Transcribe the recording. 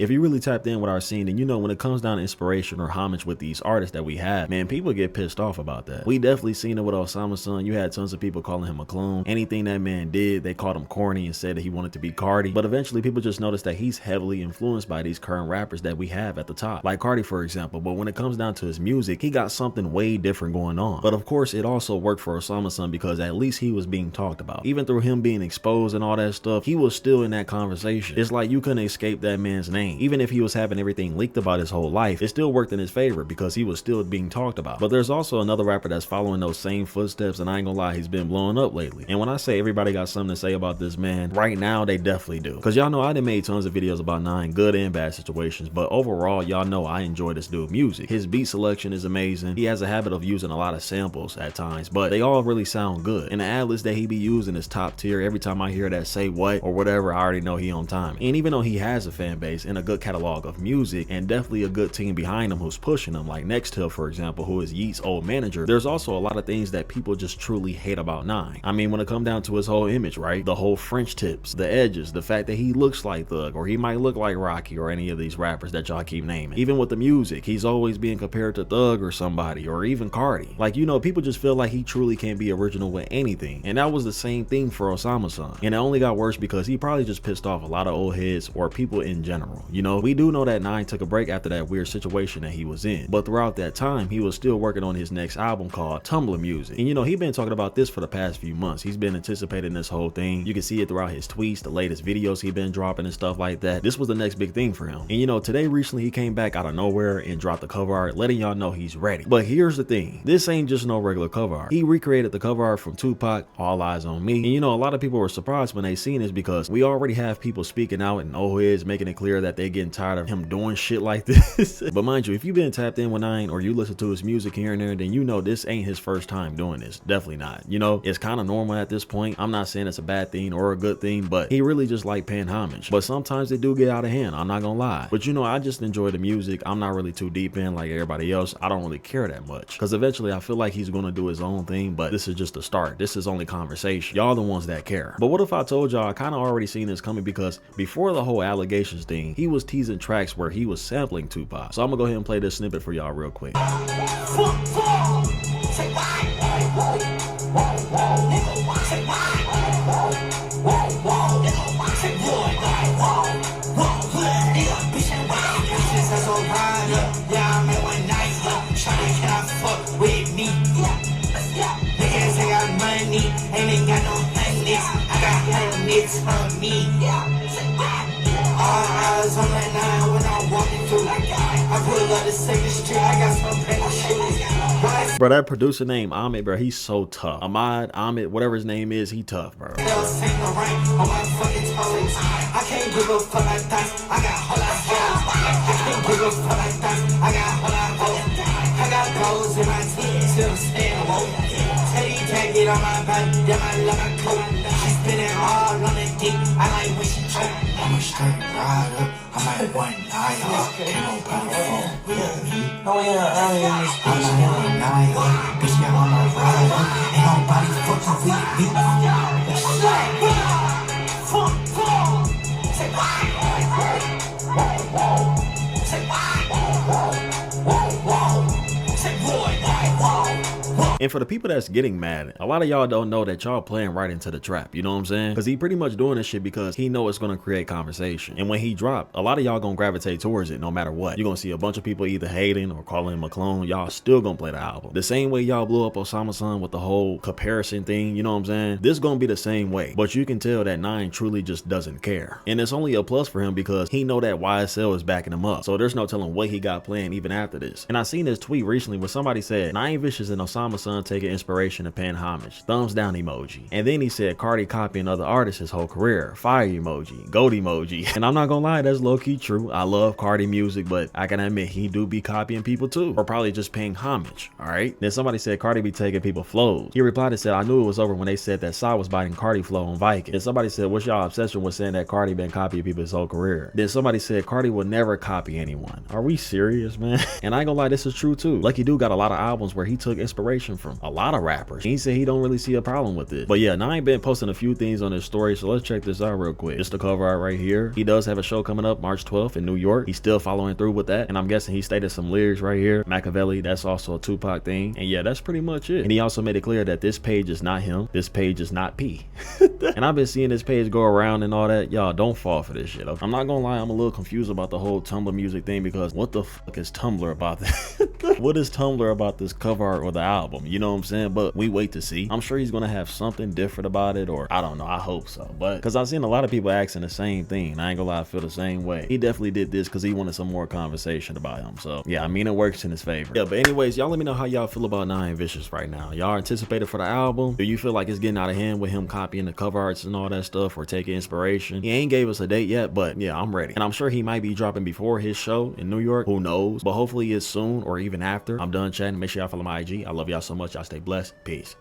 If you really tapped in with our scene, then you know when it comes down to inspiration or homage with these artists that we have, man, people get pissed off about that. We definitely seen it with OsamaSon. You had tons of people calling him a clone. Anything that man did, they called him corny and said that he wanted to be Cardi. But eventually people just noticed that he's heavily influenced by these current rappers that we have at the top, like Cardi for example. But when it comes down to his music, he got something way different going on. But of course it also worked for OsamaSon because at least he was being talked about. Even through him being exposed and all that stuff, he was still in that conversation. It's like you couldn't escape that man's name. Even if he was having everything leaked about his whole life, it still worked in his favor because he was still being talked about. But there's also another rapper that's following those same footsteps, and I ain't gonna lie, he's been blowing up lately. And when I say everybody got something to say about this man, right now they definitely do. Cause y'all know I done made tons of videos about 9 good and bad situations, but overall y'all know I enjoy this dude's music. His beat selection is amazing. He has a habit of using a lot of samples at times, but they all really sound good. And the ad-libs that he be using is top tier. Every time I hear that say what or whatever, I already know he on time. And even though he has a fan base and a good catalog of music and definitely a good team behind him who's pushing him, like Nextel for example, who is Yeat's old manager, there's also a lot of things that people just truly hate about 9. I mean, when it comes down to his whole image, right? The whole French tips, the edges, the fact that he looks like Thug, or he might look like Rocky or any of these rappers that y'all keep naming. Even with the music, he's always being compared to Thug or somebody, or even Cardi. Like, you know, people just feel like he truly can't be original with anything. And that was the same thing for OsamaSon. And it only got worse because he probably just pissed off a lot of old heads or people in general. You know, we do know that 9 took a break after that weird situation that he was in. But throughout that time, he was still working on his next album called Tumblr Music. And you know, he's been talking about this for the past few months. He's been anticipating this whole thing. You can see it throughout his tweets, the latest videos he's been dropping and stuff like that. This was the next big thing for him. And you know, today recently he came back out of nowhere and dropped the cover art, letting y'all know he's ready. But here's the thing, this ain't just no regular cover art. He recreated the cover art from Tupac, All Eyes on Me. And you know, a lot of people were surprised when they seen this because we already have people speaking out and old heads making it clear that they getting tired of him doing shit like this. But mind you, if you've been tapped in with 9 or you listen to his music here and there, then you know this ain't his first time doing this. Definitely not. You know, it's kind of normal at this point. I'm not saying it's a bad thing or a good thing, but he really just like paying homage. But sometimes they do get out of hand, I'm not gonna lie. But you know, I just enjoy the music. I'm not really too deep in like everybody else. I don't really care that much because eventually I feel like he's gonna do his own thing, but this is just the start. This is only conversation. Y'all the ones that care. But what if I told y'all I kind of already seen this coming because before the whole allegations thing, he was teasing tracks where he was sampling Tupac. So I'm gonna go ahead and play this snippet for y'all real quick. Bro, that producer named Ahmed, bro, he's so tough. Ahmed, whatever his name is, he tough, bro. I can't give a fuck like that. I got whole lot of I can't give a fuck like that. I got whole lot of I got goals in my teeth till stand woke. Teddy jacket on my back, then I love my coat. She spinning hard on the deep. I like when she choke. I'm a straight rider. I'm like one night. Can't nobody fuck with me. Oh yeah, I'm like one night. Bitch, yeah, I'm a rider. Ain't nobody fucking with me. And for the people that's getting mad, a lot of y'all don't know that y'all playing right into the trap, you know what I'm saying? Because he pretty much doing this shit because he know it's gonna create conversation. And when he drop, a lot of y'all gonna gravitate towards it no matter what. You're gonna see a bunch of people either hating or calling him a clone. Y'all still gonna play the album. The same way y'all blew up OsamaSon with the whole comparison thing, you know what I'm saying? This gonna be the same way. But you can tell that 9 truly just doesn't care. And it's only a plus for him because he know that YSL is backing him up. So there's no telling what he got planned even after this. And I seen this tweet recently where somebody said 9 Vicious and OsamaSon taking inspiration and paying homage, thumbs down emoji. And then he said Cardi copying other artists his whole career, fire emoji, goat emoji. And I'm not gonna lie, that's low-key true. I love Cardi music, but I can admit he do be copying people too, or probably just paying homage. All right, then somebody said Cardi be taking people flows. He replied and said, I knew it was over when they said that Sa was biting Cardi flow on Viking. Then somebody said, what's y'all obsession with saying that Cardi been copying people his whole career? Then somebody said Cardi would never copy anyone. Are we serious, man? And I ain't gonna lie, this is true too. Lucky Dude got a lot of albums where he took inspiration from a lot of rappers. He said he don't really see a problem with it. But yeah, Nine been posting a few things on his story, so let's check this out real quick. Just the cover art right here. He does have a show coming up March 12th in New York. He's still following through with that, and I'm guessing he stated some lyrics right here. Machiavelli, that's also a Tupac thing, and yeah, that's pretty much it. And he also made it clear that this page is not him. This page is not P. And I've been seeing this page go around and all that. Y'all don't fall for this shit. I'm not gonna lie, I'm a little confused about the whole Tumblr music thing, because what the fuck is Tumblr about this? What is Tumblr about this cover art or the album? You know what I'm saying? But we wait to see. I'm sure he's gonna have something different about it, or I don't know, I hope so. But because I've seen a lot of people asking the same thing, and I ain't gonna lie, I feel the same way. He definitely did this because he wanted some more conversation about him. So yeah, I mean, it works in his favor. Yeah, but anyways, y'all let me know how y'all feel about Nine Vicious right now. Y'all anticipated for the album? Do you feel like it's getting out of hand with him copying the cover arts and all that stuff, or taking inspiration? He ain't gave us a date yet, but yeah, I'm ready. And I'm sure he might be dropping before his show in New York. Who knows? But hopefully it's soon or even after. I'm done chatting. Make sure y'all follow my IG. I love y'all so much. Y'all stay blessed. Peace.